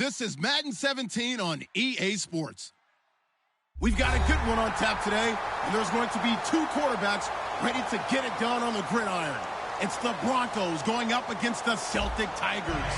This is Madden 17 on EA Sports. We've got a good one on tap today, and there's going to be two quarterbacks ready to get it done on the gridiron. It's the Broncos going up against the Celtic Tigers.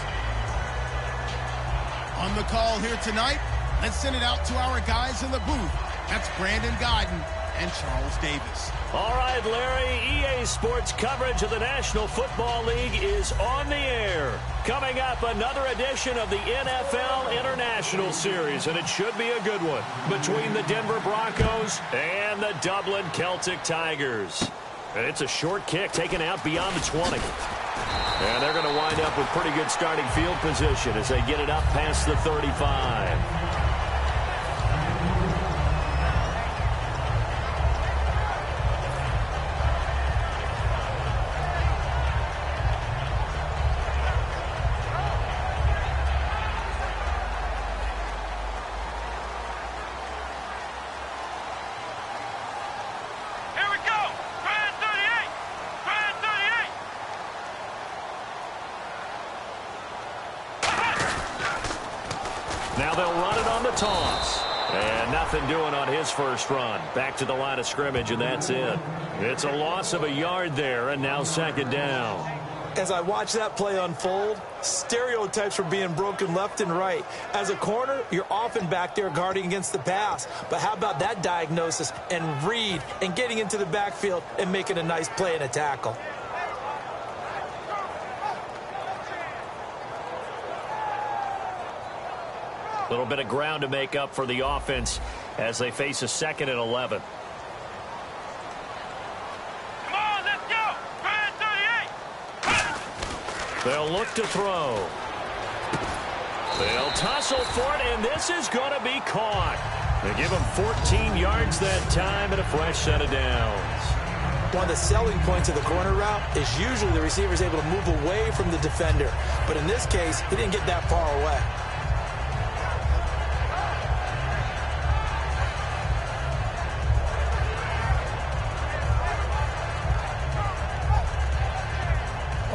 On the call here tonight, let's send it out to our guys in the booth. That's Brandon Guyton and Charles Davis. All right, Larry, EA Sports coverage of the National Football League is on the air. Coming up, another edition of the NFL International Series, and it should be a good one, between the Denver Broncos and the Dublin Celtic Tigers. And it's a short kick taken out beyond the 20. And they're going to wind up with pretty good starting field position as they get it up past the 35. Now they'll run it on the toss. And nothing doing on his first run. Back to the line of scrimmage, and that's it. It's a loss of a yard there, and now second down. As I watch that play unfold, stereotypes are being broken left and right. As a corner, you're often back there guarding against the pass. But how about that diagnosis and read and getting into the backfield and making a nice play and a tackle? A little bit of ground to make up for the offense as they face a 2nd and 11. Come on, let's go! Try 38! They'll look to throw. They'll tussle for it, and this is going to be caught. They give him 14 yards that time and a fresh set of downs. One of the selling points of the corner route is usually the receiver is able to move away from the defender. But in this case, he didn't get that far away.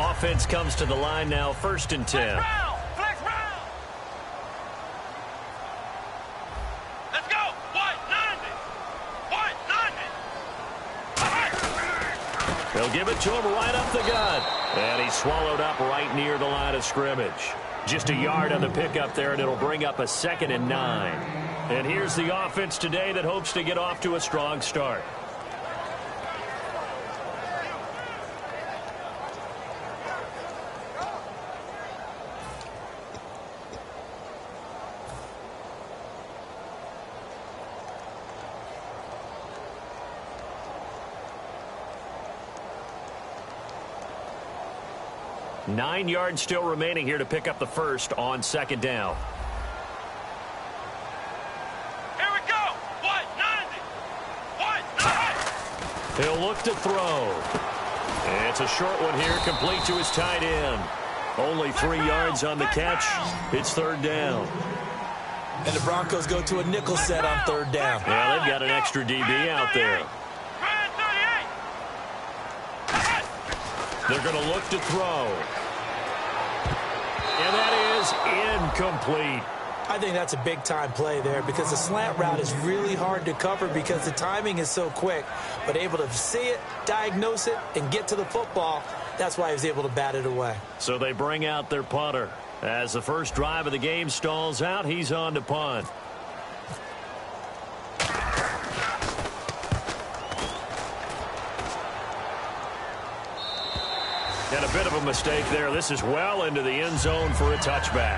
Offense comes to the line now, 1st and 10. Flex round! Let's go! White 90! White 90! They'll give it to him right up the gut. And he's swallowed up right near the line of scrimmage. Just a yard on the pickup there, and it'll bring up a 2nd and 9. And here's the offense today that hopes to get off to a strong start. Nine yards still remaining here to pick up the first on 2nd down. Here we go! White 90! White 90! He'll look to throw. It's a short one here, complete to his tight end. Only 3 yards on the catch. It's 3rd down. And the Broncos go to a nickel set on 3rd down. Yeah, they've got an extra DB out there. They're going to look to throw. And that is incomplete. I think that's a big-time play there because the slant route is really hard to cover because the timing is so quick. But able to see it, diagnose it, and get to the football, that's why he was able to bat it away. So they bring out their punter. As the first drive of the game stalls out, he's on to punt. And a bit of a mistake there. This is well into the end zone for a touchback.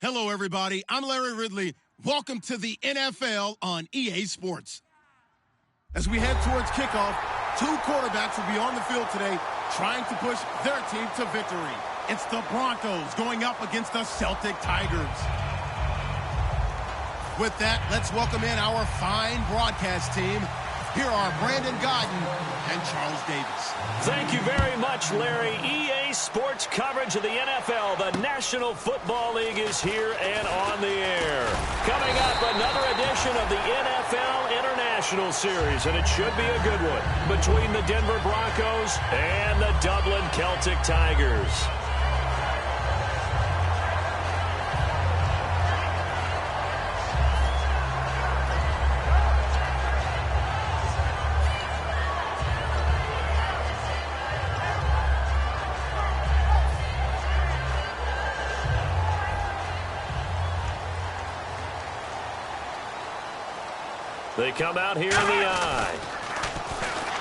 Hello, everybody. I'm Larry Ridley. Welcome to the NFL on EA Sports. As we head towards kickoff, two quarterbacks will be on the field today trying to push their team to victory. It's the Broncos going up against the Celtic Tigers. With that, let's welcome in our fine broadcast team. Here are Brandon Godden and Charles Davis. Thank you very much, Larry. EA Sports coverage of the NFL. The National Football League is here and on the air. Coming up, another edition of the NFL International Series, and it should be a good one, between the Denver Broncos and the Dublin Celtic Tigers. They come out here in the eye.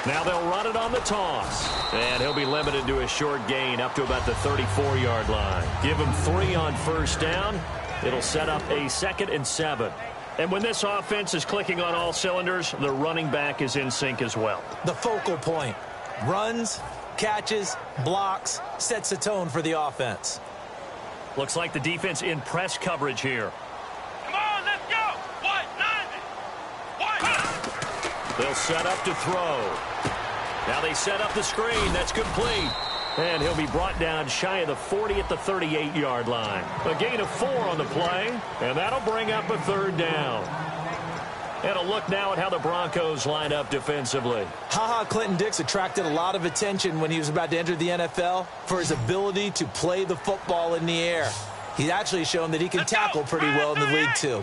Now they'll run it on the toss. And he'll be limited to a short gain up to about the 34-yard line. Give him 3 on first down. It'll set up a 2nd and 7. And when this offense is clicking on all cylinders, the running back is in sync as well. The focal point. Runs, catches, blocks, sets the tone for the offense. Looks like the defense in press coverage here. They'll set up to throw. Now they set up the screen. That's complete. And he'll be brought down shy of the 40 at the 38-yard line. A gain of 4 on the play, and that'll bring up a 3rd down. And a look now at how the Broncos line up defensively. Clinton Dix attracted a lot of attention when he was about to enter the NFL for his ability to play the football in the air. He's actually shown that he can tackle pretty well in the league, too.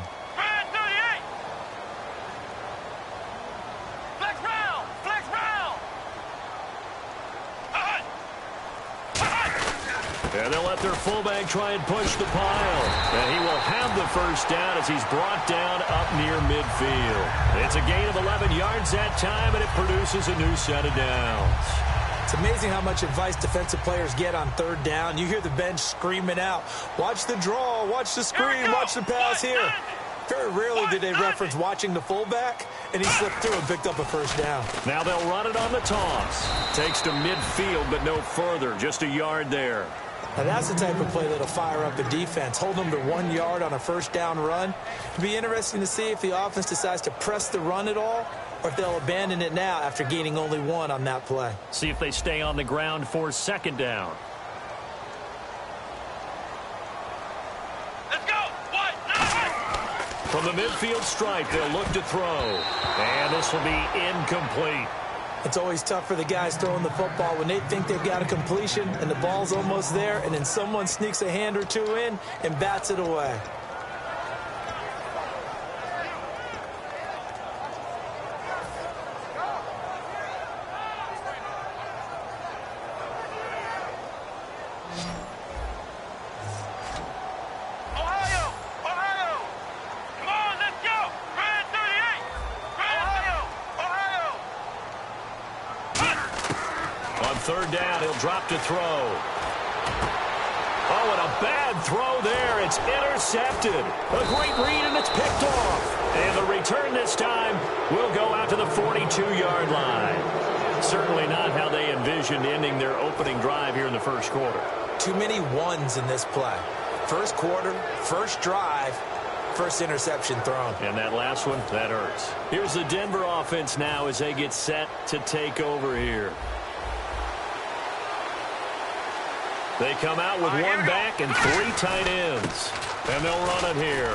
And they'll let their fullback try and push the pile. And he will have the first down as he's brought down up near midfield. It's a gain of 11 yards that time, and it produces a new set of downs. It's amazing how much advice defensive players get on 3rd down. You hear the bench screaming out, watch the draw, watch the screen, watch the pass here. Very rarely do they reference watching the fullback, and he slipped through and picked up a first down. Now they'll run it on the toss. Takes to midfield, but no further, just a yard there. Now that's the type of play that'll fire up a defense. Hold them to 1 yard on a first down run. It'll be interesting to see if the offense decides to press the run at all, or if they'll abandon it now after gaining only 1 on that play. See if they stay on the ground for 2nd down. Let's go. 1, 9. From the midfield stripe, they'll look to throw. And this will be incomplete. It's always tough for the guys throwing the football when they think they've got a completion and the ball's almost there, and then someone sneaks a hand or 2 in and bats it away. On 3rd down, he'll drop to throw. Oh, and a bad throw there. It's intercepted. A great read, and it's picked off. And the return this time will go out to the 42-yard line. Certainly not how they envisioned ending their opening drive here in the first quarter. Too many ones in this play. First quarter, first drive, first interception thrown. And that last one, that hurts. Here's the Denver offense now as they get set to take over here. They come out with 1 back and 3 tight ends. And they'll run it here.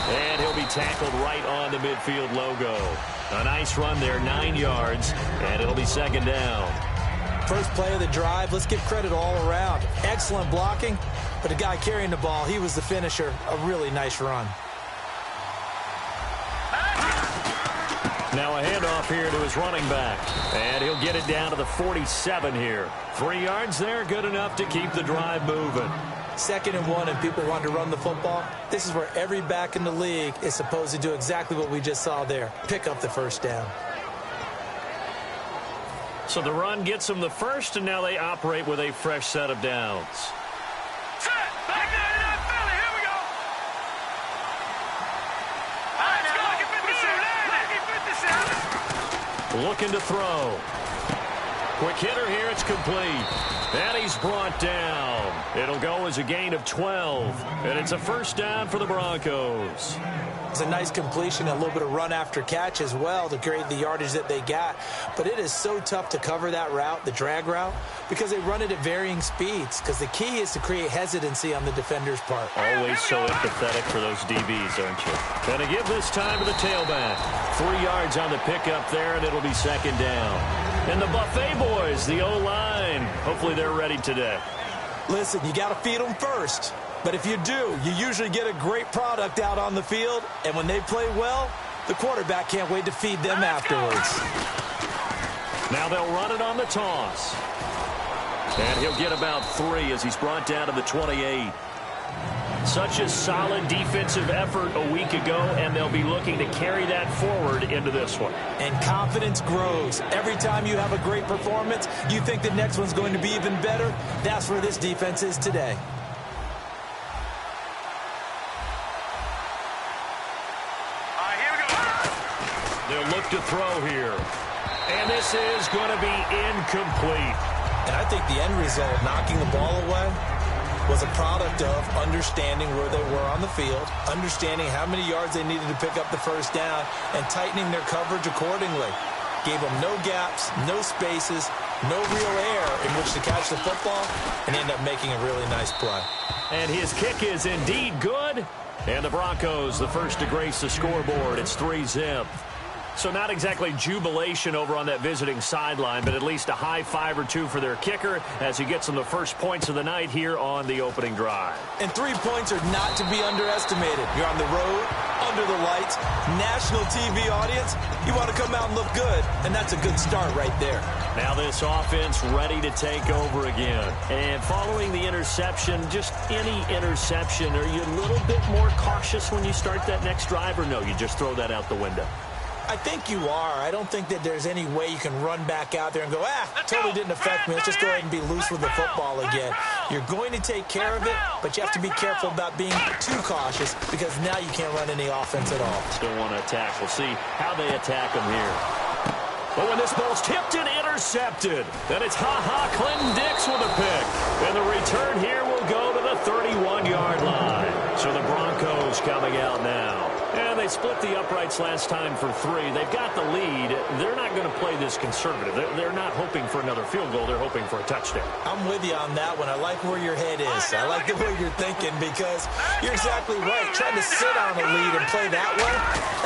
And he'll be tackled right on the midfield logo. A nice run there, 9 yards, and it'll be 2nd down. First play of the drive, let's give credit all around. Excellent blocking, but the guy carrying the ball, he was the finisher. A really nice run. Now a handoff here to his running back. And he'll get it down to the 47 here. 3 yards there, good enough to keep the drive moving. 2nd and 1, and people want to run the football. This is where every back in the league is supposed to do exactly what we just saw there. Pick up the first down. So the run gets them the first, and now they operate with a fresh set of downs. Set. Back in that Philly. Here we go. Looking to throw. Quick hitter here. It's complete. And he's brought down. It'll go as a gain of 12. And it's a first down for the Broncos. It's a nice completion, a little bit of run after catch as well to create the yardage that they got. But it is so tough to cover that route, the drag route, because they run it at varying speeds. Because the key is to create hesitancy on the defender's part. Always so empathetic for those DBs, aren't you? Going to give this time to the tailback. 3 yards on the pickup there, and it'll be second down. And the Buffet boys, the O-line, hopefully they're ready today. Listen, you got to feed them first. But if you do, you usually get a great product out on the field. And when they play well, the quarterback can't wait to feed them afterwards. Now they'll run it on the toss. And he'll get about 3 as he's brought down to the 28. Such a solid defensive effort a week ago, and they'll be looking to carry that forward into this one. And confidence grows. Every time you have a great performance, you think the next one's going to be even better. That's where this defense is today. They'll look to throw here. And this is going to be incomplete. And I think the end result, knocking the ball away, was a product of understanding where they were on the field, understanding how many yards they needed to pick up the first down, and tightening their coverage accordingly. Gave them no gaps, no spaces, no real air in which to catch the football, and ended up making a really nice play. And his kick is indeed good. And the Broncos, the first to grace the scoreboard. It's 3-zip. So not exactly jubilation over on that visiting sideline, but at least a high 5 or 2 for their kicker as he gets them the first points of the night here on the opening drive. And 3 points are not to be underestimated. You're on the road, under the lights, national TV audience. You want to come out and look good, and that's a good start right there. Now this offense ready to take over again. And following the interception, just any interception, are you a little bit more cautious when you start that next drive, or no, you just throw that out the window? I think you are. I don't think that there's any way you can run back out there and go, totally didn't affect me. Let's just go ahead and be loose with the football again. You're going to take care of it, but you have to be careful about being too cautious because now you can't run any offense at all. Still want to attack. We'll see how they attack them here. But when this ball's tipped and intercepted, then it's Clinton Dix with a pick. And the return here will go to the 31-yard line. So the Broncos coming out now. And they split the uprights last time for 3. They've got the lead. They're not going to play this conservative. They're not hoping for another field goal. They're hoping for a touchdown. I'm with you on that one. I like where your head is. I like the way you're thinking because you're exactly right. Trying to sit on a lead and play that way,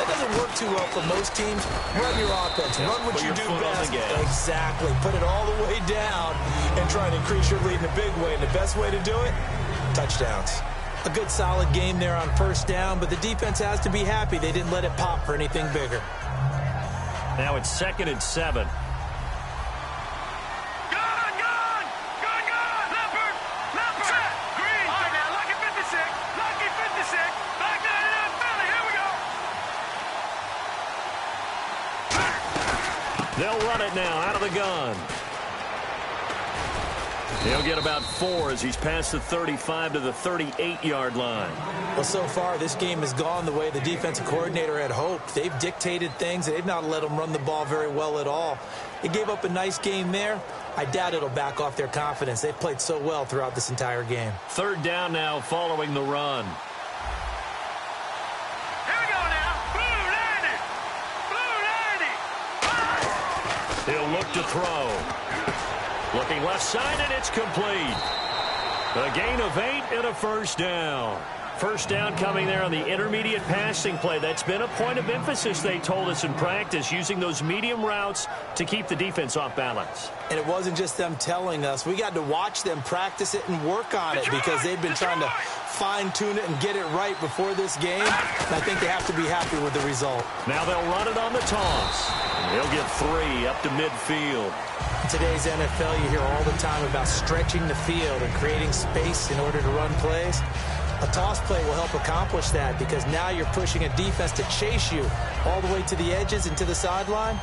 that doesn't work too well for most teams. Run your offense. Run what you do best. Exactly. Put it all the way down and try and increase your lead in a big way. And the best way to do it, touchdowns. A good solid game there on first down, but the defense has to be happy they didn't let it pop for anything bigger. Now it's 2nd and 7. Green. All right, now, lucky 56. Lucky 56. Back to the Philly. Here we go. They'll run it now out of the gun. He'll get about 4 as he's past the 35 to the 38-yard line. Well, so far, this game has gone the way the defensive coordinator had hoped. They've dictated things. They've not let them run the ball very well at all. They gave up a nice game there. I doubt it'll back off their confidence. They've played so well throughout this entire game. 3rd down now following the run. Here we go now. Blue 90. Blue 90. He'll look to throw. Looking left side, and it's complete. A gain of 8 and a first down. First down coming there on the intermediate passing play. That's been a point of emphasis, they told us in practice, using those medium routes to keep the defense off balance. And it wasn't just them telling us. We got to watch them practice it and work on it because they've been trying to fine-tune it and get it right before this game. And I think they have to be happy with the result. Now they'll run it on the toss. And he'll get 3 up to midfield. In today's NFL, you hear all the time about stretching the field and creating space in order to run plays. A toss play will help accomplish that because now you're pushing a defense to chase you all the way to the edges and to the sideline.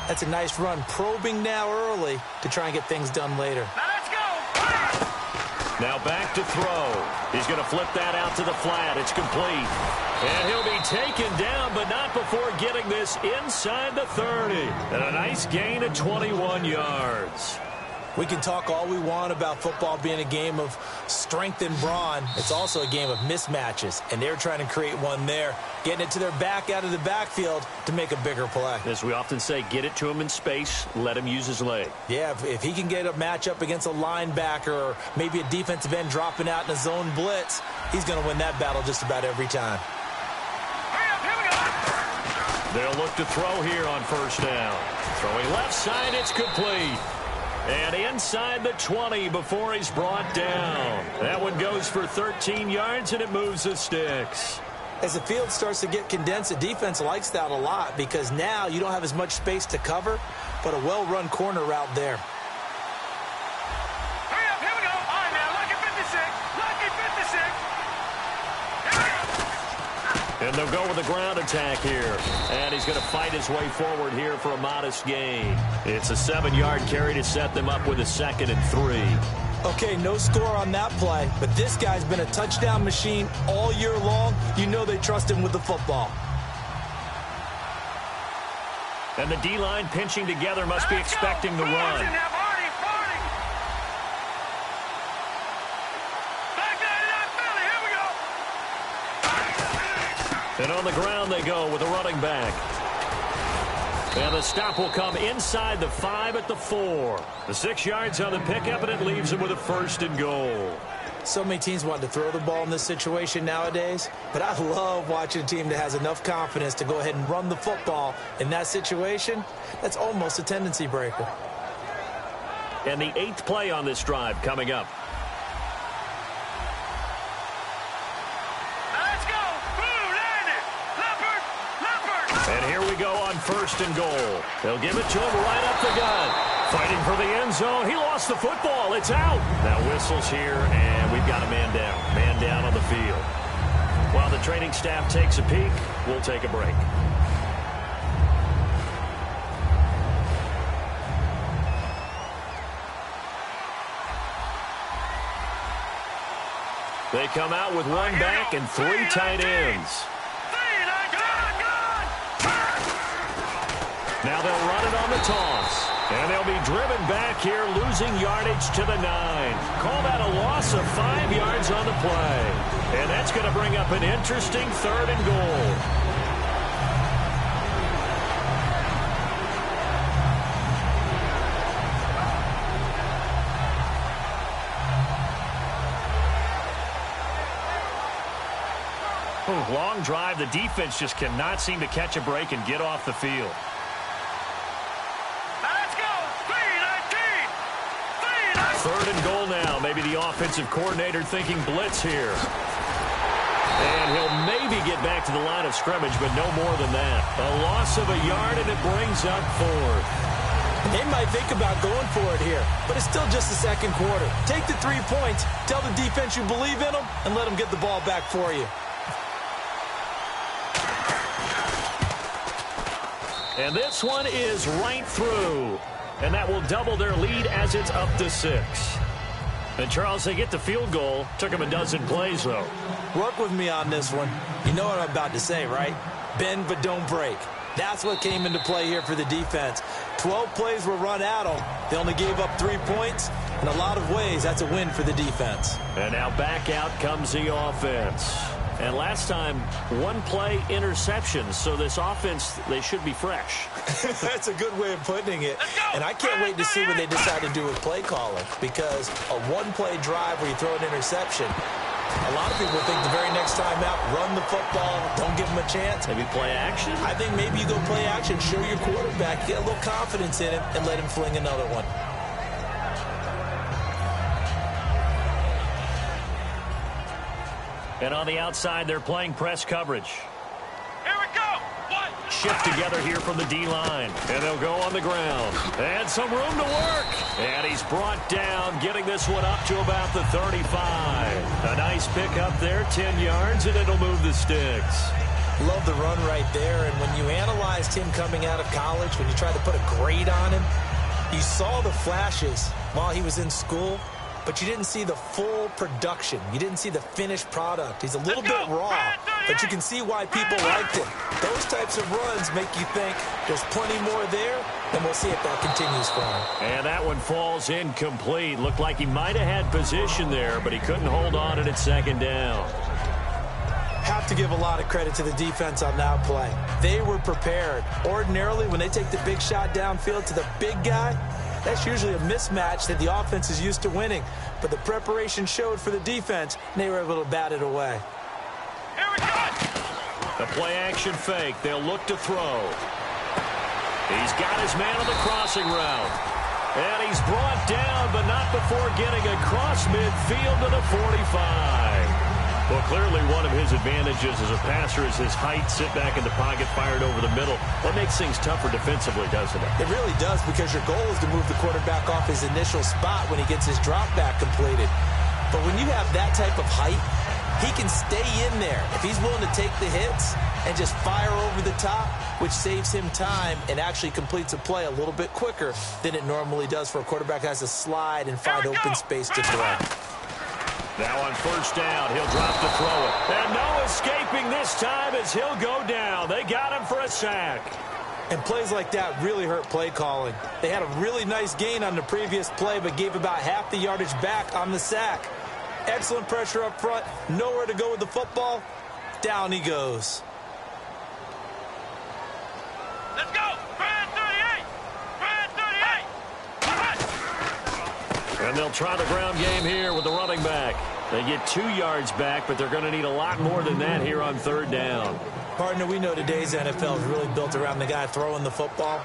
That's a nice run. Probing now early to try and get things done later. Now let's go. Now back to throw. He's going to flip that out to the flat. It's complete. And he'll be taken down, but not before getting this inside the 30. And a nice gain of 21 yards. We can talk all we want about football being a game of strength and brawn. It's also a game of mismatches, and they're trying to create one there, getting it to their back out of the backfield to make a bigger play. As we often say, get it to him in space, let him use his leg. Yeah, if he can get a matchup against a linebacker or maybe a defensive end dropping out in a zone blitz, he's going to win that battle just about every time. They'll look to throw here on first down. Throwing left side, it's complete. And inside the 20 before he's brought down. That one goes for 13 yards, and it moves the sticks. As the field starts to get condensed, the defense likes that a lot because now you don't have as much space to cover, but a well-run corner route there. Hurry up, here we go. All right, now, lucky 56. Lucky 56. And they'll go with a ground attack here. And he's going to fight his way forward here for a modest gain. It's a 7-yard carry to set them up with a 2nd and 3. Okay, no score on that play, but this guy's been a touchdown machine all year long. You know they trust him with the football. And the D-line pinching together must be expecting the run. And on the ground they go with a running back. And the stop will come inside the 5 at the 4. The 6 yards on the pickup, and it leaves them with a 1st and goal. So many teams want to throw the ball in this situation nowadays, but I love watching a team that has enough confidence to go ahead and run the football. In that situation, that's almost a tendency breaker. And the 8th play on this drive coming up. And here we go on 1st and goal. They'll give it to him right up the gut. Fighting for the end zone. He lost the football. It's out. Now whistles here, and we've got a man down. Man down on the field. While the training staff takes a peek, we'll take a break. They come out with 1 back and 3 tight ends. Now they'll run it on the toss. And they'll be driven back here, losing yardage to the 9. Call that a loss of 5 yards on the play. And that's going to bring up an interesting 3rd and goal. Long drive. The defense just cannot seem to catch a break and get off the field. Let's go. 3rd and goal now. Maybe the offensive coordinator thinking blitz here. And he'll maybe get back to the line of scrimmage, but no more than that. A loss of a yard, and it brings up 4th. They might think about going for it here, but it's still just the 2nd quarter. Take the 3 points, tell the defense you believe in them, and let them get the ball back for you. And this one is right through. And that will double their lead as it's up to 6. And, Charles, they get the field goal. Took them a dozen plays, though. Work with me on this one. You know what I'm about to say, right? Bend but don't break. That's what came into play here for the defense. 12 plays were run at them. They only gave up 3 points. In a lot of ways, that's a win for the defense. And now back out comes the offense. And last time, 1 play interception. So this offense, they should be fresh. That's a good way of putting it. And I can't wait to see what they decide to do with play calling. Because a 1-play drive where you throw an interception, a lot of people think the very next time out, run the football, don't give them a chance. Maybe play action? I think maybe you go play action, show your quarterback, get a little confidence in him, and let him fling another one. And on the outside, they're playing press coverage. Here we go. What? Shift together here from the D-line. And they'll go on the ground. And some room to work. And he's brought down, getting this one up to about the 35. A nice pick up there, 10 yards, and it'll move the sticks. Love the run right there. And when you analyzed him coming out of college, when you tried to put a grade on him, you saw the flashes while he was in school. but you didn't see the full production. You didn't see the finished product. He's a little bit raw, but you can see why people liked it. Those types of runs make you think there's plenty more there, and we'll see if that continues for him. And that one falls incomplete. Looked like he might have had position there, but he couldn't hold on at second down. Have to give a lot of credit to the defense on that play. They were prepared. Ordinarily, when they take the big shot downfield to the big guy, that's usually a mismatch that the offense is used to winning. But the preparation showed for the defense, and they were able to bat it away. Here we go! The play-action fake. They'll look to throw. He's got his man on the crossing route. And he's brought down, but not before getting across midfield to the 45. Well, clearly one of his advantages as a passer is his height, sit back in the pocket, fired over the middle. That makes things tougher defensively, doesn't it? It really does, because your goal is to move the quarterback off his initial spot when he gets his drop back completed. But when you have that type of height, he can stay in there if he's willing to take the hits and just fire over the top, which saves him time and actually completes a play a little bit quicker than it normally does for a quarterback that has to slide and find open space to throw. Now on first down, he'll drop to throw it. And no escaping this time as he'll go down. They got him for a sack. And plays like that really hurt play calling. They had a really nice gain on the previous play, but gave about half the yardage back on the sack. Excellent pressure up front. Nowhere to go with the football. Down he goes. Let's go! Brand 38! Brand 38! And they'll try the ground game here with the running back. They get 2 yards back, but they're going to need a lot more than that here on third down. Partner, we know today's NFL is really built around the guy throwing the football.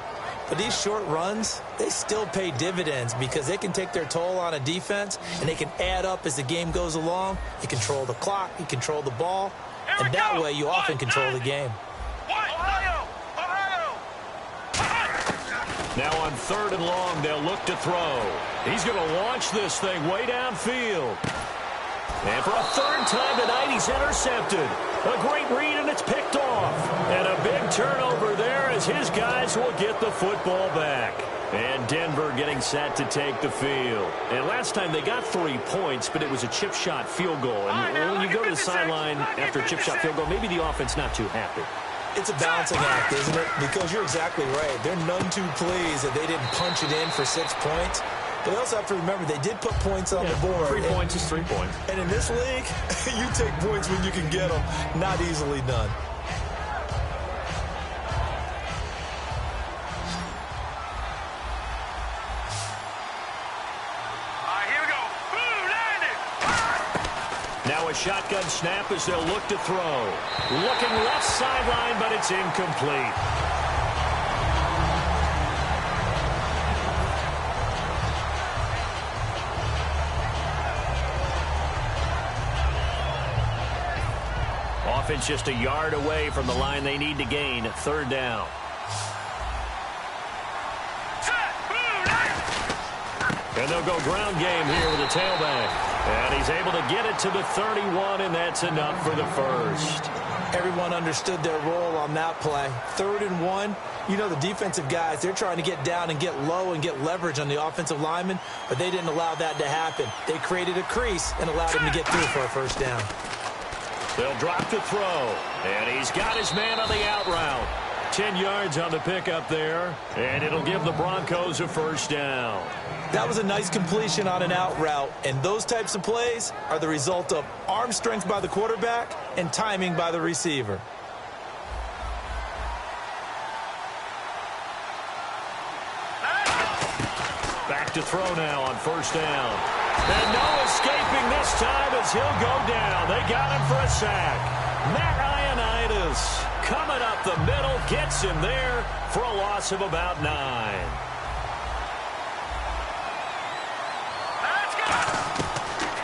But these short runs, they still pay dividends because they can take their toll on a defense, and they can add up as the game goes along. You control the clock, you control the ball, and that way you often control the game. Ohio! Ohio! Now on third and long, they'll look to throw. He's going to launch this thing way downfield. And for a third time tonight, he's intercepted. A great read, and it's picked off. And a big turnover there as his guys will get the football back. And Denver getting set to take the field. And last time they got 3 points, but it was a chip shot field goal. And when you go to the sideline after a chip shot field goal, maybe the offense not too happy. It's a balancing act, isn't it? Because you're exactly right. They're none too pleased that they didn't punch it in for 6 points. But they also have to remember they did put points on the board. 3 points is 3 points. And in this league, you take points when you can get them. Not easily done. Here we go. Boom, landed! Now a shotgun snap as they'll look to throw. Looking left sideline, but it's incomplete. Offense just a yard away from the line they need to gain at third down. And they'll go ground game here with a tailback. And he's able to get it to the 31, and that's enough for the first. Everyone understood their role on that play. 3rd and 1. You know the defensive guys, they're trying to get down and get low and get leverage on the offensive lineman, but they didn't allow that to happen. They created a crease and allowed him to get through for a first down. They'll drop to throw, and he's got his man on the out route. 10 yards on the pickup there, and it'll give the Broncos a first down. That was a nice completion on an out route, and those types of plays are the result of arm strength by the quarterback and timing by the receiver. Back to throw now on first down. And no escaping this time as he'll go down. They got him for a sack. Matt Ioannidis coming up the middle, gets him there for a loss of about 9.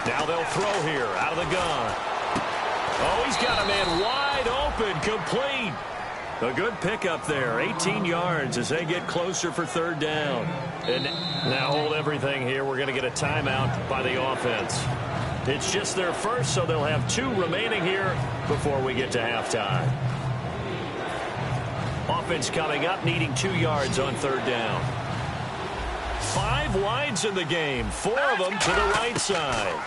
Now they'll throw here out of the gun. Oh, he's got a man wide open, complete. A good pickup there, 18 yards as they get closer for third down. And now hold everything here. We're going to get a timeout by the offense. It's just their first, so they'll have 2 remaining here before we get to halftime. Offense coming up, needing 2 yards on third down. 5 wides in the game, 4 of them to the right side.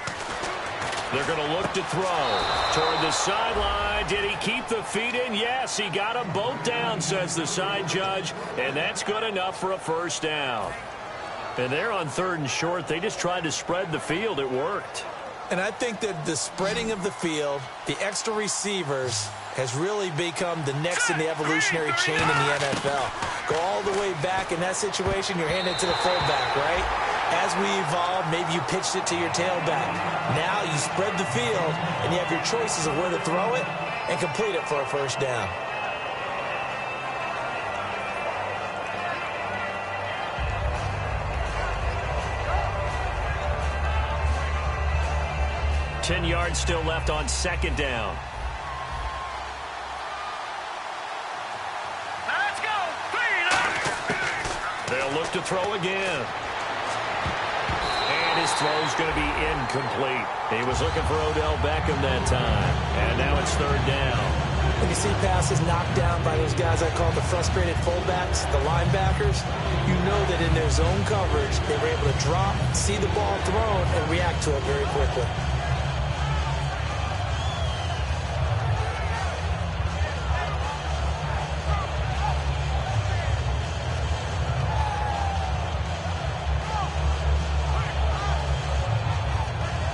They're going to look to throw toward the sideline. Did he keep the feet in? Yes, he got them both down, says the side judge, and that's good enough for a first down. And they're on 3rd and short. They just tried to spread the field. It worked. And I think that the spreading of the field, the extra receivers, has really become the next in the evolutionary chain in the NFL. Go all the way back in that situation, you're handed to the fullback, right? As we evolve, maybe you pitched it to your tailback. Now you spread the field, and you have your choices of where to throw it and complete it for a first down. Ten yards still left on 2nd down. Let's go. They'll look to throw again. And his throw's going to be incomplete. He was looking for Odell Beckham that time. And now it's 3rd down. When you see passes knocked down by those guys I call the frustrated fullbacks, the linebackers, you know that in their zone coverage, they were able to drop, see the ball thrown, and react to it very quickly.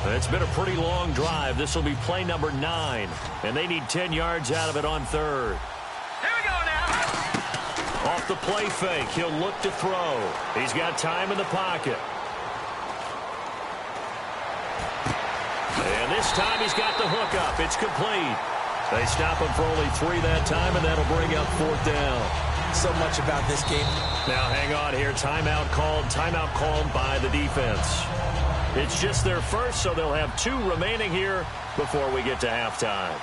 It's been a pretty long drive. This will be play number 9, and they need 10 yards out of it on 3rd. Here we go now. Off the play fake, he'll look to throw. He's got time in the pocket. And this time he's got the hook up. It's complete. They stop him for only 3 that time, and that'll bring up 4th down. So much about this game. Now hang on here. Timeout called by the defense. It's just their first, so they'll have 2 remaining here before we get to halftime.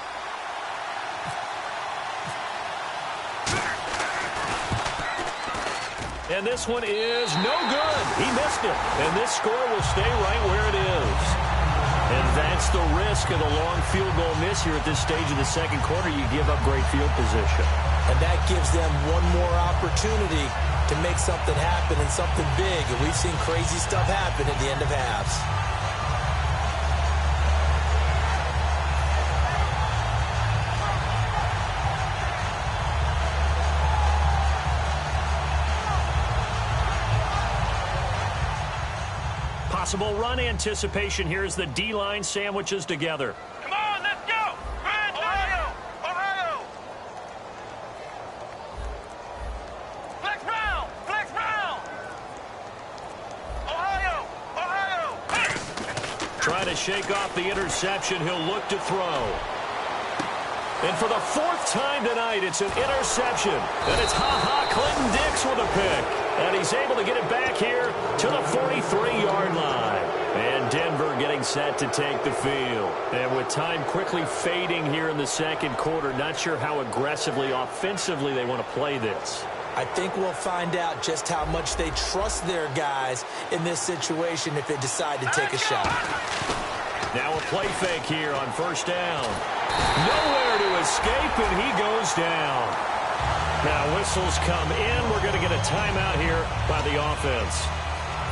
And this one is no good. He missed it. And this score will stay right where it is. And that's the risk of the long field goal miss here at this stage of the 2nd quarter. You give up great field position. And that gives them one more opportunity to make something happen and something big. And we've seen crazy stuff happen at the end of halves. Possible run anticipation here as the D-line sandwiches together. Come on, let's go. Ohio. Ohio. Flex round. Flex round. Ohio. Ohio. Trying to shake off the interception. He'll look to throw. And for the 4th time tonight, it's an interception. And it's Clinton Dix with a pick. And he's able to get it back here to the 43-yard line. And Denver getting set to take the field. And with time quickly fading here in the 2nd quarter, not sure how aggressively, offensively they want to play this. I think we'll find out just how much they trust their guys in this situation if they decide to take a shot. Now a play fake here on 1st down. Nowhere to escape, and he goes down. Now whistles come in. We're going to get a timeout here by the offense.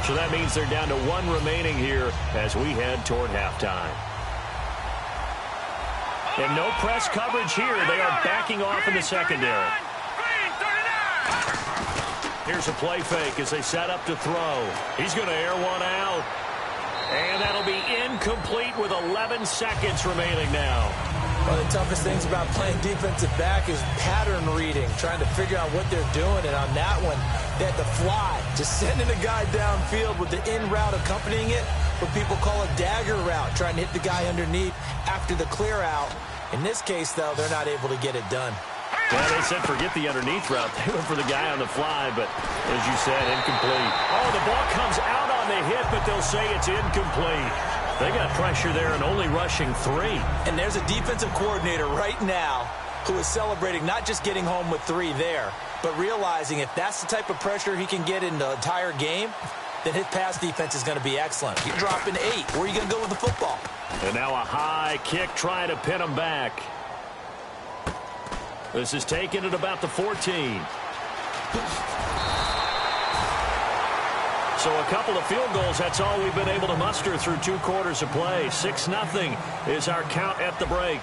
So that means they're down to 1 remaining here as we head toward halftime. And no press coverage here. They are backing off in the secondary. Here's a play fake as they set up to throw. He's going to air one out. And that'll be incomplete with 11 seconds remaining now. One of the toughest things about playing defensive back is pattern reading, trying to figure out what they're doing. And on that one, they had to fly, just sending a guy downfield with the in route accompanying it, what people call a dagger route, trying to hit the guy underneath after the clear out. In this case, though, they're not able to get it done. Yeah, they said forget the underneath route. They went for the guy on the fly, but as you said, incomplete. Oh, the ball comes out on the hit, but they'll say it's incomplete. They got pressure there and only rushing 3. And there's a defensive coordinator right now who is celebrating not just getting home with 3 there, but realizing if that's the type of pressure he can get in the entire game, then his pass defense is going to be excellent. You're dropping 8. Where are you going to go with the football? And now a high kick trying to pin him back. This is taken at about the 14. So a couple of field goals, that's all we've been able to muster through 2 quarters of play. 6-0 is our count at the break.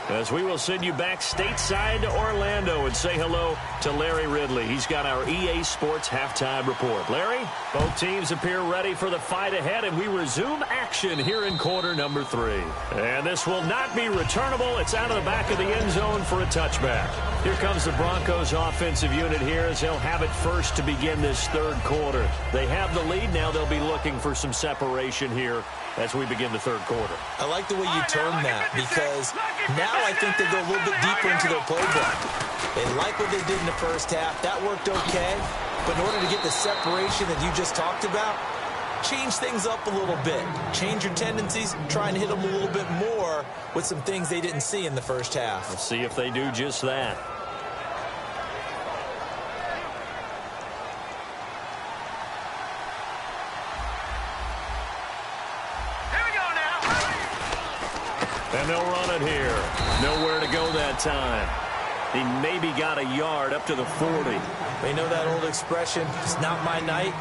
As we will send you back stateside to Orlando and say hello to Larry Ridley. He's got our EA Sports halftime report. Larry, both teams appear ready for the fight ahead, and we resume action here in quarter number 3. And this will not be returnable. It's out of the back of the end zone for a touchback. Here comes the Broncos offensive unit here as they'll have it first to begin this 3rd quarter. They have the lead. Now they'll be looking for some separation here as we begin the 3rd quarter. I like the way you term that, because now I think they go a little bit deeper into their playbook. They like what they did in the first half. That worked okay. But in order to get the separation that you just talked about, change things up a little bit. Change your tendencies. Try and hit them a little bit more with some things they didn't see in the first half. Let's see if they do just that. And they'll run it here. Nowhere to go that time. He maybe got a yard up to the 40. They know that old expression, it's not my night.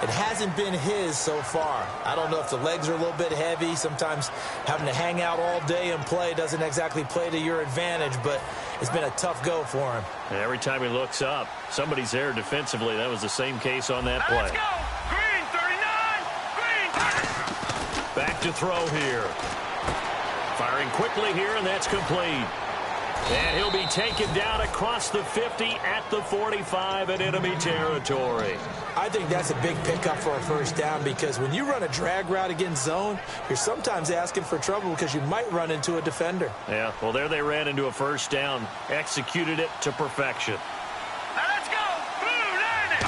It hasn't been his so far. I don't know if the legs are a little bit heavy. Sometimes having to hang out all day and play doesn't exactly play to your advantage, but it's been a tough go for him. And every time he looks up, somebody's there defensively. That was the same case on that play. Let's go! Green 39! Green! Back to throw here. Firing quickly here, and that's complete. And he'll be taken down across the 50 at the 45 in enemy territory. I think that's a big pickup for a first down, because when you run a drag route against zone, you're sometimes asking for trouble because you might run into a defender. Yeah, well, there they ran into a first down, executed it to perfection. Now let's go! Blue landed!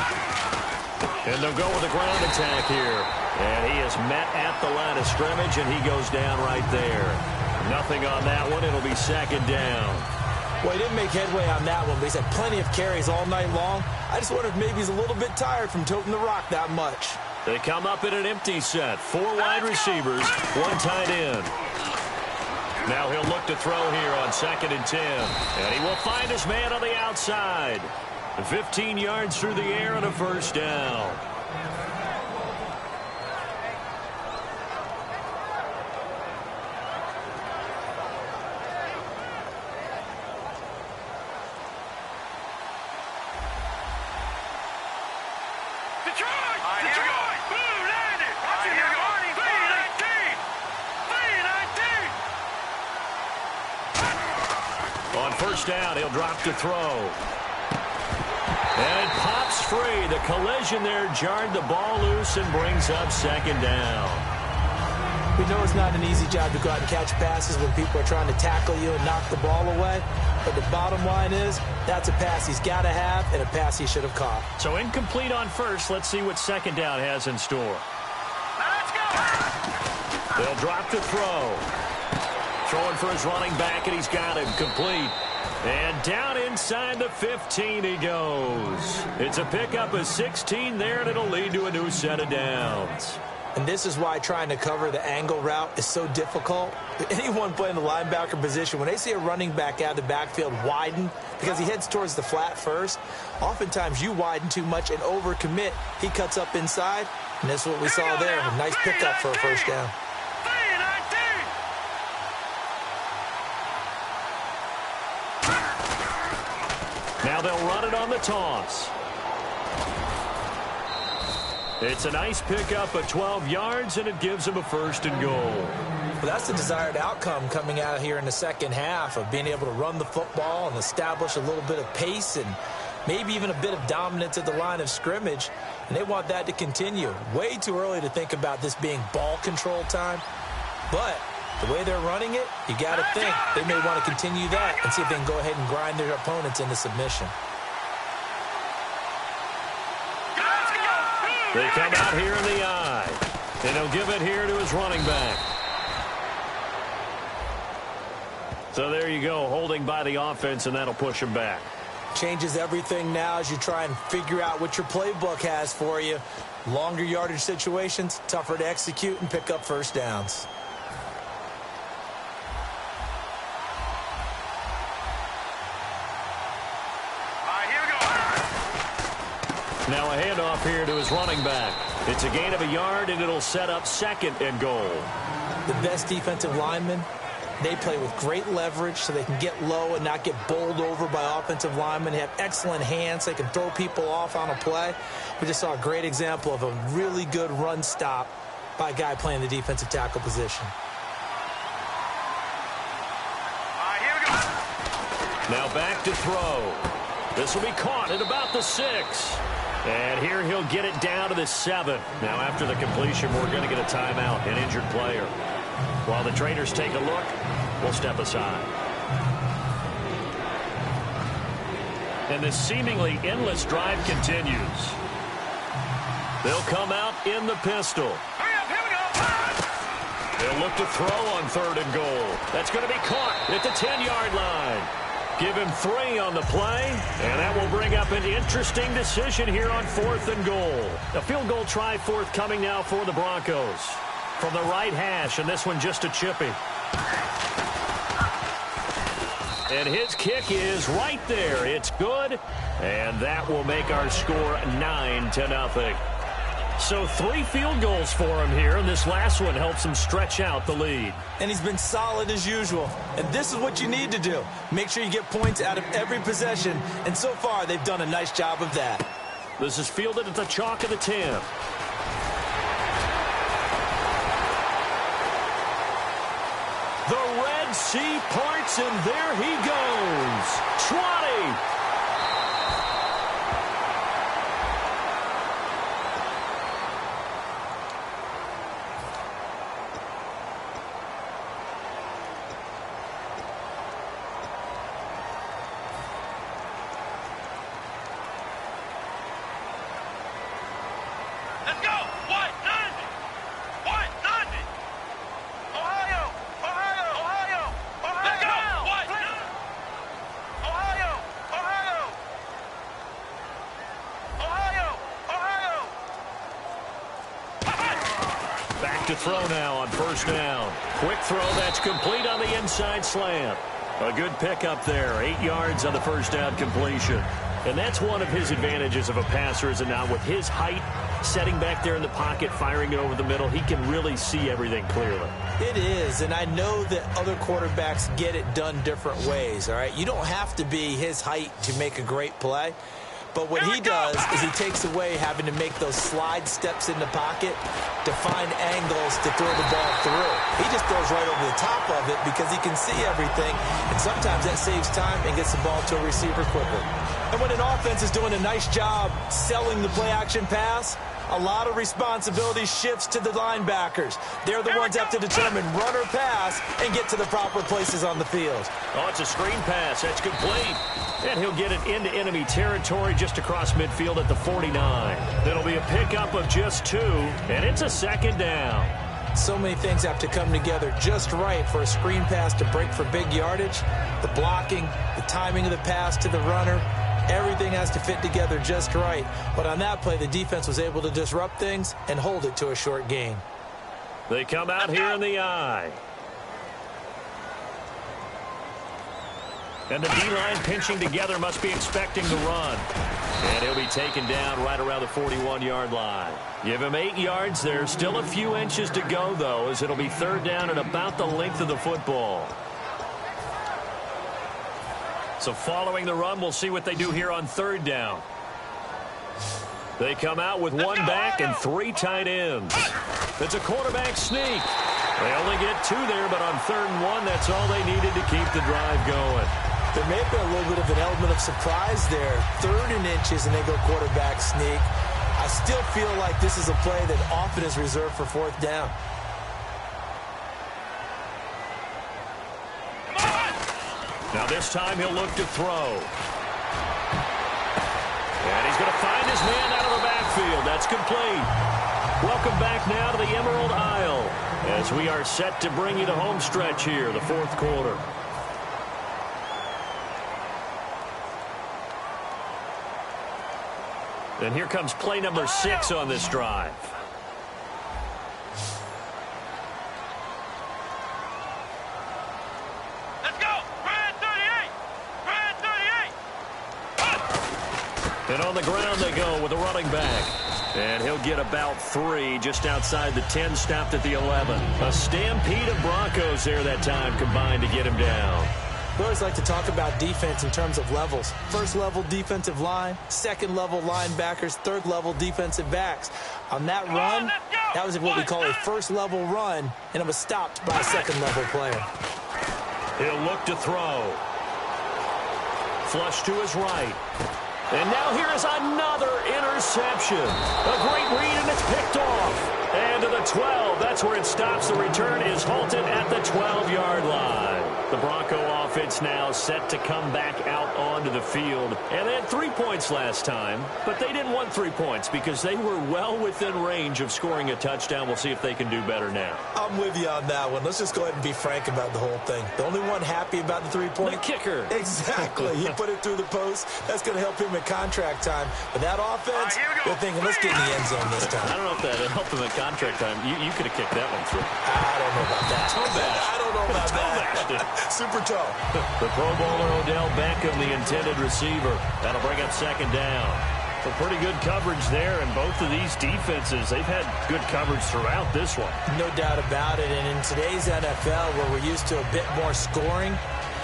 And they'll go with a ground attack here. And he is met at the line of scrimmage, and he goes down right there. Nothing on that one. It'll be 2nd down. Well, he didn't make headway on that one, but he's had plenty of carries all night long. I just wonder if maybe he's a little bit tired from toting the rock that much. They come up in an empty set. 4 wide receivers, 1 tight end. Now he'll look to throw here on 2nd and 10. And he will find his man on the outside. 15 yards through the air and a first down. First down, he'll drop to throw. And it pops free. The collision there jarred the ball loose and brings up 2nd down. We know it's not an easy job to go out and catch passes when people are trying to tackle you and knock the ball away. But the bottom line is, that's a pass he's got to have and a pass he should have caught. So incomplete on first. Let's see what 2nd down has in store. Let's go! They'll drop to throw. Throwing for his running back, and he's got him complete. And down inside the 15 he goes. It's a pickup of 16 there, and it'll lead to a new set of downs. And this is why trying to cover the angle route is so difficult. Anyone playing the linebacker position, when they see a running back out of the backfield widen, because he heads towards the flat first, oftentimes you widen too much and overcommit. He cuts up inside, and that's what we saw there. A nice pickup for a first down. Now they'll run it on the toss. It's a nice pickup of 12 yards, and it gives them a 1st and goal. Well, that's the desired outcome coming out of here in the second half, of being able to run the football and establish a little bit of pace and maybe even a bit of dominance at the line of scrimmage. And they want that to continue. Way too early to think about this being ball control time. But the way they're running it, you got to think they may want to continue that and see if they can go ahead and grind their opponents into submission. They come out here in the eye, and he'll give it here to his running back. So there you go, holding by the offense, and that'll push him back. Changes everything now as you try and figure out what your playbook has for you. Longer yardage situations, tougher to execute and pick up first downs. Now a handoff here to his running back. It's a gain of a yard, and it'll set up 2nd and goal. The best defensive linemen, they play with great leverage so they can get low and not get bowled over by offensive linemen. They have excellent hands. They can throw people off on a play. We just saw a great example of a really good run stop by a guy playing the defensive tackle position. Here we go. Now back to throw. This will be caught at about the 6. And here he'll get it down to the 7. Now after the completion, we're going to get a timeout, an injured player. While the traders take a look, we'll step aside. And this seemingly endless drive continues. They'll come out in the pistol. Hurry up, here we go. They'll look to throw on 3rd and goal. That's going to be caught at the 10-yard line. Give him 3 on the play, and that will bring up an interesting decision here on 4th and goal. A field goal try forthcoming now for the Broncos. From the right hash, and this one just a chippy. And his kick is right there. It's good, and that will make our score 9-0. So 3 field goals for him here, and this last one helps him stretch out the lead. And he's been solid as usual. And this is what you need to do. Make sure you get points out of every possession. And so far, they've done a nice job of that. This is fielded at the chalk of the 10. The Red Sea parts, and there he goes. 20. Let's go. White 90. White 90. Ohio. Ohio. Ohio. Ohio. Let's go. White 90. Ohio. Ohio. Ohio. Ohio. Back to throw now on 1st down. Quick throw that's complete on the inside slant. A good pickup there. 8 yards on the 1st down completion. And that's one of his advantages of a passer, is it not? With his height, setting back there in the pocket, firing it over the middle, he can really see everything clearly. It is, and I know that other quarterbacks get it done different ways, all right? You don't have to be his height to make a great play. But what he does is he takes away having to make those slide steps in the pocket to find angles to throw the ball through. He just throws right over the top of it because he can see everything, and sometimes that saves time and gets the ball to a receiver quicker. And when an offense is doing a nice job selling the play-action pass, a lot of responsibility shifts to the linebackers. They're the ones that have to determine run or pass and get to the proper places on the field. Oh, it's a screen pass. That's complete. And he'll get it into enemy territory just across midfield at the 49. It'll be a pickup of just 2, and it's a 2nd down. So many things have to come together just right for a screen pass to break for big yardage. The blocking, the timing of the pass to the runner, everything has to fit together just right. But on that play, the defense was able to disrupt things and hold it to a short gain. They come out here in the I. And the D-line pinching together must be expecting the run. And he'll be taken down right around the 41-yard line. Give him 8 yards there. Still a few inches to go, though, as it'll be 3rd down and about the length of the football. So following the run, we'll see what they do here on 3rd down. They come out with 1 back and 3 tight ends. It's a quarterback sneak. They only get 2 there, but on 3rd and 1, that's all they needed to keep the drive going. There may have been a little bit of an element of surprise there. 3rd and inches, and they go quarterback sneak. I still feel like this is a play that often is reserved for 4th down. Now this time he'll look to throw. And he's going to find his man out of the backfield. That's complete. Welcome back now to the Emerald Isle as we are set to bring you the home stretch here, the 4th quarter. And here comes play number 6 on this drive. Let's go. Brand 38. Brand 38. And on the ground they go with a running back. And he'll get about 3 just outside the 10, stopped at the 11. A stampede of Broncos there that time combined to get him down. We always like to talk about defense in terms of levels. First level defensive line, second level linebackers, third level defensive backs. On that run, that was what we call a first level run, and it was stopped by a second level player. He'll look to throw. Flush to his right. And now here is another interception. A great read, and it's picked off. And to the 12. That's where it stops. The return is halted at the 12-yard line. The Bronco offense now set to come back out onto the field. And they had 3 points last time, but they didn't want 3 points because they were well within range of scoring a touchdown. We'll see if they can do better now. I'm with you on that one. Let's just go ahead and be frank about the whole thing. The only one happy about the 3-point? The kicker. Exactly. He put it through the post. That's going to help him in contract time. But that offense, they're thinking, let's get in the end zone this time. I don't know if that helped him in contract time. You could have kicked that one through. I don't know about that. I don't know about that. Super tall. The Pro Bowler Odell Beckham, the intended receiver. That'll bring up second down. So pretty good coverage there, and both of these defenses, they've had good coverage throughout this one. No doubt about it, and in today's NFL, where we're used to a bit more scoring,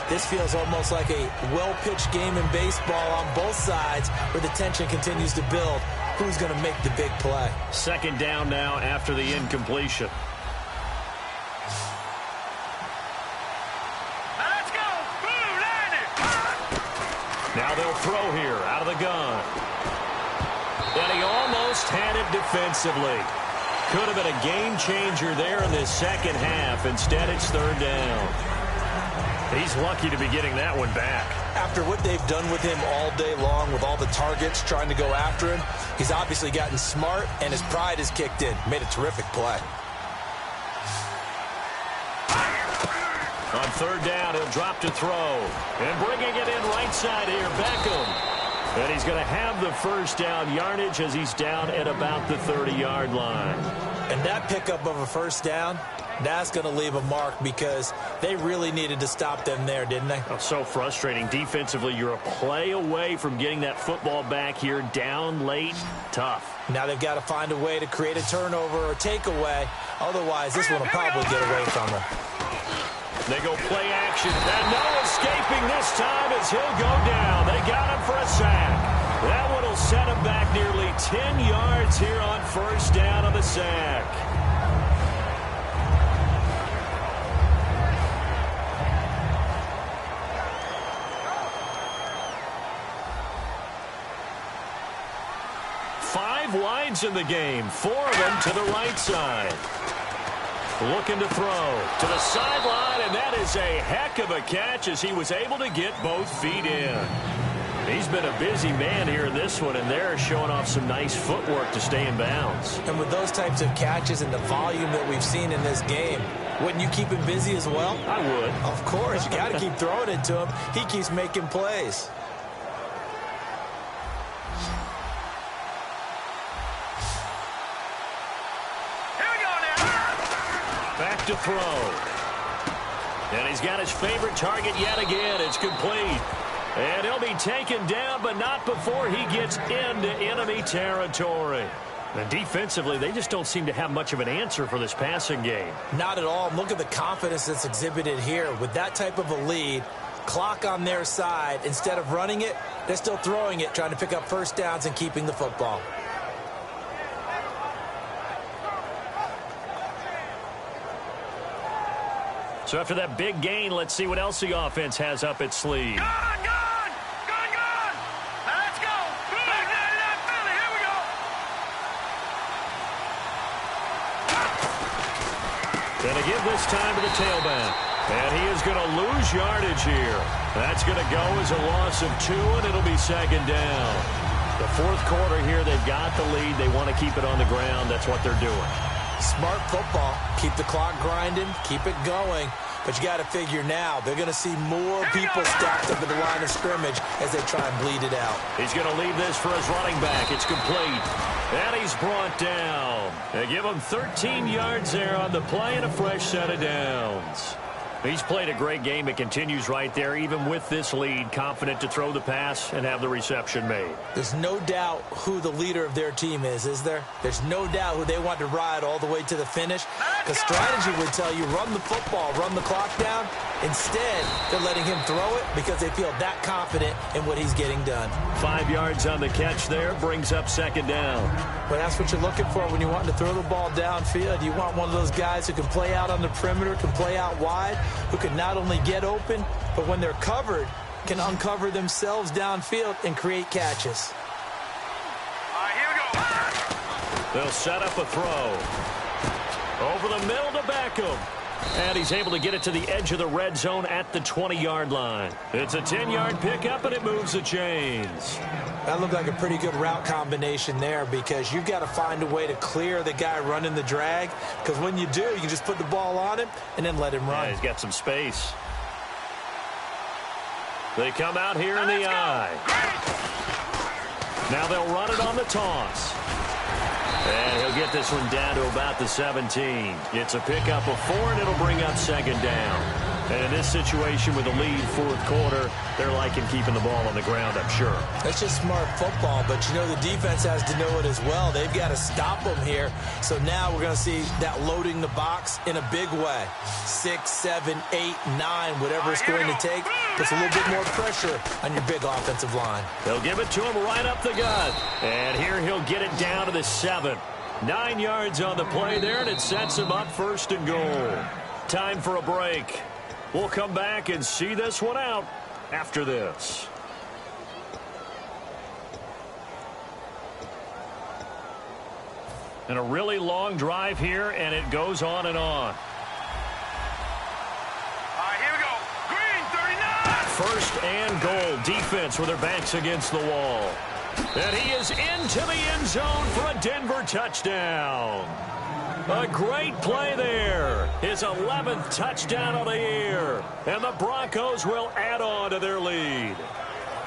this feels almost like a well-pitched game in baseball on both sides, where the tension continues to build. Who's going to make the big play? Second down now after the incompletion. Now they'll throw here out of the gun. And he almost had it defensively. Could have been a game changer there in this second half. Instead, it's third down. He's lucky to be getting that one back. After what they've done with him all day long, with all the targets trying to go after him, he's obviously gotten smart, and his pride has kicked in. Made a terrific play. On third down, he'll drop to throw. And bringing it in right side here, Beckham. And he's going to have the first down yardage as he's down at about the 30-yard line. And that pickup of a first down, that's going to leave a mark because they really needed to stop them there, didn't they? Oh, so frustrating. Defensively, you're a play away from getting that football back here down late. Tough. Now they've got to find a way to create a turnover or takeaway. Otherwise, this one will probably get away from them. They go play action, and no escaping this time as he'll go down. They got him for a sack. That one will set him back nearly 10 yards here on first down on the sack. Five wides in the game, 4 of them to the right side. Looking to throw to the sideline, and that is a heck of a catch as he was able to get both feet in. He's been a busy man here in this one, and they're showing off some nice footwork to stay in bounds. And with those types of catches and the volume that we've seen in this game, wouldn't you keep him busy as well? I would. Of course. You got to keep throwing it to him. He keeps making plays. Back to throw. And he's got his favorite target yet again. It's complete. And he'll be taken down, but not before he gets into enemy territory. And defensively, they just don't seem to have much of an answer for this passing game. Not at all. Look at the confidence that's exhibited here. With that type of a lead, clock on their side, instead of running it, they're still throwing it, trying to pick up first downs and keeping the football. So after that big gain, let's see what else the offense has up its sleeve. Gone! Let's go! Back to that Philly, here we go! Gonna give this time to the tailback. And he is going to lose yardage here. That's going to go as a loss of 2, and it'll be second down. The fourth quarter here, they've got the lead. They want to keep it on the ground. That's what they're doing. Smart football. Keep the clock grinding. Keep it going. But you got to figure now, they're going to see more people stacked up at the line of scrimmage as they try and bleed it out. He's going to leave this for his running back. It's complete. And he's brought down. They give him 13 yards there on the play and a fresh set of downs. He's played a great game. It continues right there, even with this lead, confident to throw the pass and have the reception made. There's no doubt who the leader of their team is there? There's no doubt who they want to ride all the way to the finish. Because strategy would tell you, run the football, run the clock down. Instead, they're letting him throw it because they feel that confident in what he's getting done. 5 yards on the catch there, brings up second down. But that's what you're looking for when you want to throw the ball downfield. You want one of those guys who can play out on the perimeter, can play out wide, who can not only get open, but when they're covered, can uncover themselves downfield and create catches. All right, here we go. They'll set up a throw. Over the middle to Beckham. And he's able to get it to the edge of the red zone at the 20-yard line. It's a 10-yard pickup, and it moves the chains. That looked like a pretty good route combination there because you've got to find a way to clear the guy running the drag. Because when you do, you can just put the ball on him and then let him run. Yeah, he's got some space. They come out here in the eye. Now they'll run it on the toss. And he'll get this one down to about the 17. It's a pickup of 4, and it'll bring up second down. And in this situation with a lead fourth quarter, they're liking keeping the ball on the ground, I'm sure. That's just smart football, but you know the defense has to know it as well. They've got to stop them here. So now we're going to see that loading the box in a big way. 6, 7, 8, 9, whatever it's going to take, puts a little bit more pressure on your big offensive line. They'll give it to him right up the gut. And here he'll get it down to the 7. 9 yards on the play there, and it sets him up first and goal. Time for a break. We'll come back and see this one out after this. And a really long drive here, and it goes on and on. All right, here we go. Green, 39. First and goal. Defense with their backs against the wall. And he is into the end zone for a Denver touchdown. A great play there. His 11th touchdown of the year. And the Broncos will add on to their lead.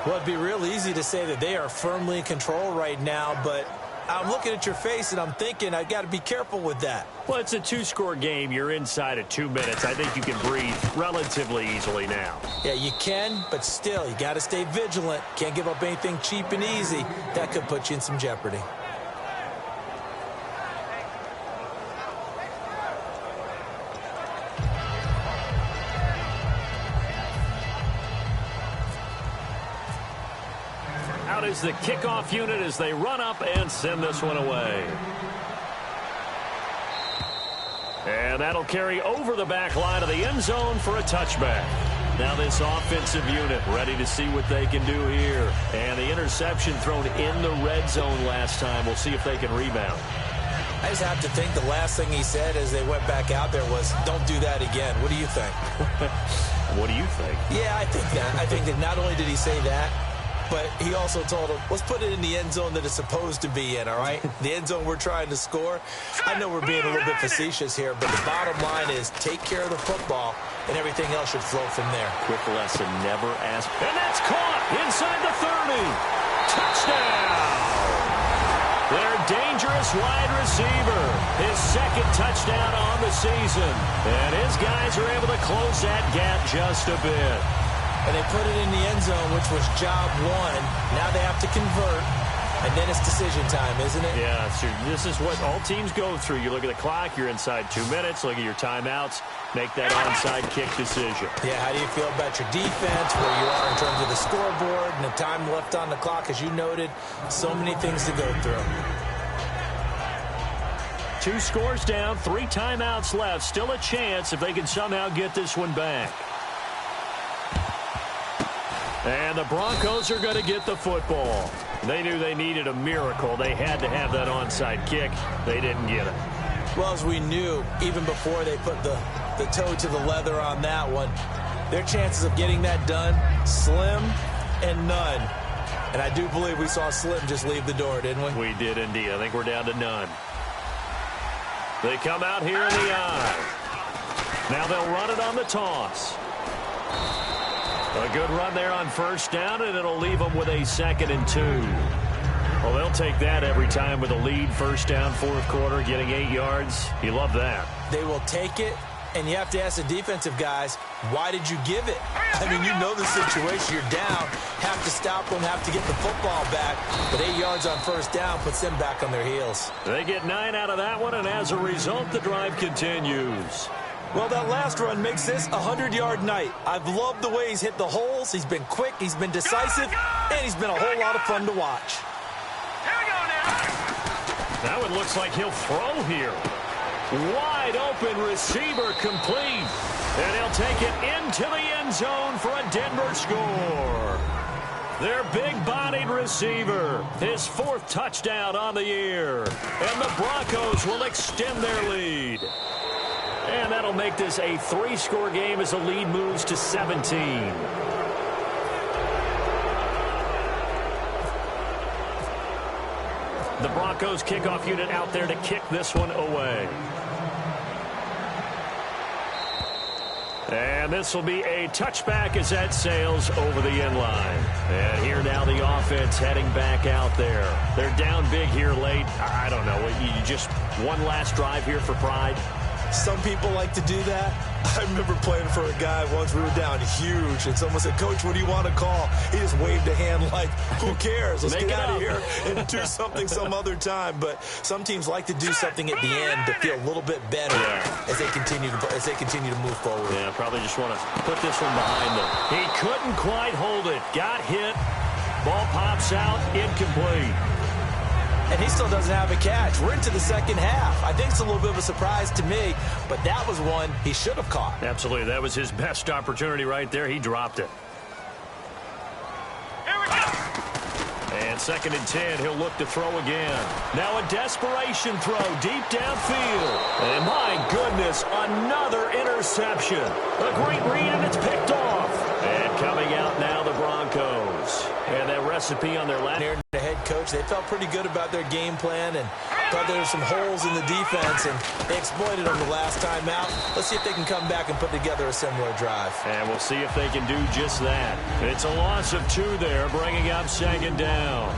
Well, it'd be real easy to say that they are firmly in control right now, but I'm looking at your face and I'm thinking I've got to be careful with that. Well, it's a 2-score game. You're inside of 2 minutes. I think you can breathe relatively easily now. Yeah, you can, but still, you got to stay vigilant. Can't give up anything cheap and easy. That could put you in some jeopardy. Out is the kickoff unit as they run up and send this one away. And that'll carry over the back line of the end zone for a touchback. Now this offensive unit ready to see what they can do here. And the interception thrown in the red zone last time. We'll see if they can rebound. I just have to think the last thing he said as they went back out there was, don't do that again. What do you think? What do you think? Yeah, I think that. I think that not only did he say that, but he also told him, let's put it in the end zone that it's supposed to be in, all right? The end zone we're trying to score. I know we're being a little bit facetious here, but the bottom line is take care of the football, and everything else should flow from there. Quick lesson, never ask. And that's caught inside the 30. Touchdown! Their dangerous wide receiver. His second touchdown on the season. And his guys are able to close that gap just a bit. And they put it in the end zone, which was job one. Now they have to convert, and then it's decision time, isn't it? Yeah, so this is what all teams go through. You look at the clock, you're inside 2 minutes, look at your timeouts, make that onside kick decision. Yeah, how do you feel about your defense, where you are in terms of the scoreboard, and the time left on the clock, as you noted, so many things to go through. 2 scores down, 3 timeouts left, still a chance if they can somehow get this one back. And the Broncos are going to get the football. They knew they needed a miracle. They had to have that onside kick. They didn't get it. Well, as we knew, even before they put the toe to the leather on that one, their chances of getting that done, slim and none. And I do believe we saw Slim just leave the door, didn't we? We did indeed. I think we're down to none. They come out here in the eye. Now they'll run it on the toss. A good run there on first down, and it'll leave them with a 2nd and 2. Well, they'll take that every time with a lead, first down, fourth quarter, getting 8 yards. You love that. They will take it, And you have to ask the defensive guys, why did you give it? I mean, you know the situation. You're down, have to stop them, have to get the football back. But 8 yards on first down puts them back on their heels. They get 9 out of that one, and as a result, the drive continues. Well, that last run makes this a 100-yard night. I've loved the way he's hit the holes. He's been quick, he's been decisive, and he's been a whole lot of fun to watch. Here we go now. That one looks like he'll throw here. Wide open receiver complete. And he'll take it into the end zone for a Denver score. Their big-bodied receiver, his 4th touchdown on the year. And the Broncos will extend their lead. And that'll make this a 3-score game as the lead moves to 17. The Broncos kickoff unit out there to kick this one away. And this will be a touchback as that sails over the end line. And here now the offense heading back out there. They're down big here late. I don't know. You just one last drive here for pride. Some people like to do that. I remember playing for a guy once. We were down huge, and someone said, "Coach, what do you want to call?" He just waved a hand like, "Who cares? Let's get out of here and do something some other time." But some teams like to do something at the end to feel a little bit better as they continue to move forward. Yeah, probably just want to put this one behind them. He couldn't quite hold it. Got hit. Ball pops out. Incomplete. And he still doesn't have a catch. We're into the second half. I think it's a little bit of a surprise to me, but that was one he should have caught. Absolutely. That was his best opportunity right there. He dropped it. Here we go. And 2nd and 10, he'll look to throw again. Now a desperation throw deep downfield. And my goodness, another interception. A great read, and it's picked off. And coming out now, the Broncos. And that recipe on their last. The head coach, they felt pretty good about their game plan and thought there were some holes in the defense, and they exploited them the last time out. Let's see if they can come back and put together a similar drive. And we'll see if they can do just that. It's a loss of 2 there, bringing up 2nd down.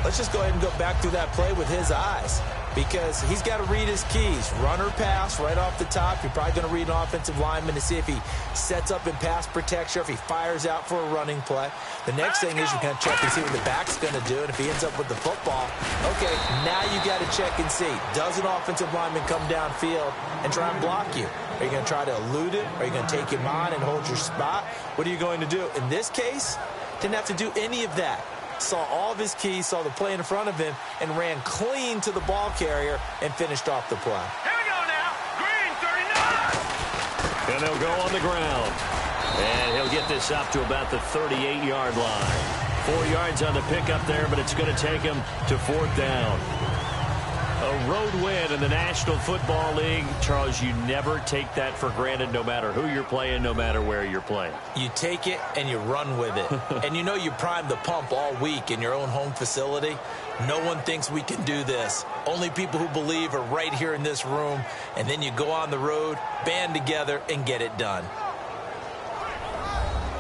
Let's just go ahead and go back through that play with his eyes, because he's got to read his keys. Run or pass right off the top. You're probably going to read an offensive lineman to see if he sets up in pass protection, or if he fires out for a running play. The next thing is you're going to check and see what the back's going to do, and if he ends up with the football, okay, now you got to check and see. Does an offensive lineman come downfield and try and block you? Are you going to try to elude it? Are you going to take him on and hold your spot? What are you going to do? In this case, didn't have to do any of that. Saw all of his keys, saw the play in front of him, and ran clean to the ball carrier and finished off the play. Here we go now. Green 39. And they'll go on the ground. And he'll get this up to about the 38-yard line. 4 yards on the pickup there, but it's going to take him to 4th down. A road win in the National Football League. Charles, you never take that for granted, no matter who you're playing, no matter where you're playing. You take it and you run with it. And you know you primed the pump all week in your own home facility. No one thinks we can do this. Only people who believe are right here in this room. And then you go on the road, band together, and get it done.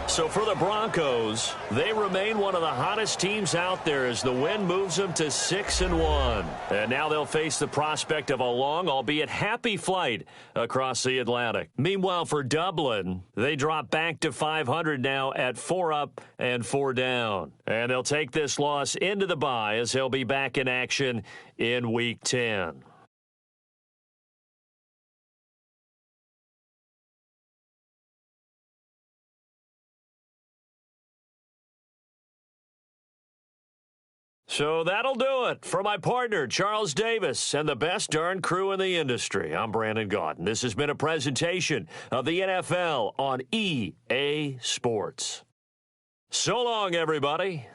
So for the Broncos, they remain one of the hottest teams out there as the win moves them to 6-1. And now they'll face the prospect of a long, albeit happy flight across the Atlantic. Meanwhile, for Dublin, they drop back to 500 now at 4 up and 4 down. And they'll take this loss into the bye as they'll be back in action in Week 10. So that'll do it. For my partner, Charles Davis, and the best darn crew in the industry, I'm Brandon Gaudin. This has been a presentation of the NFL on EA Sports. So long, everybody.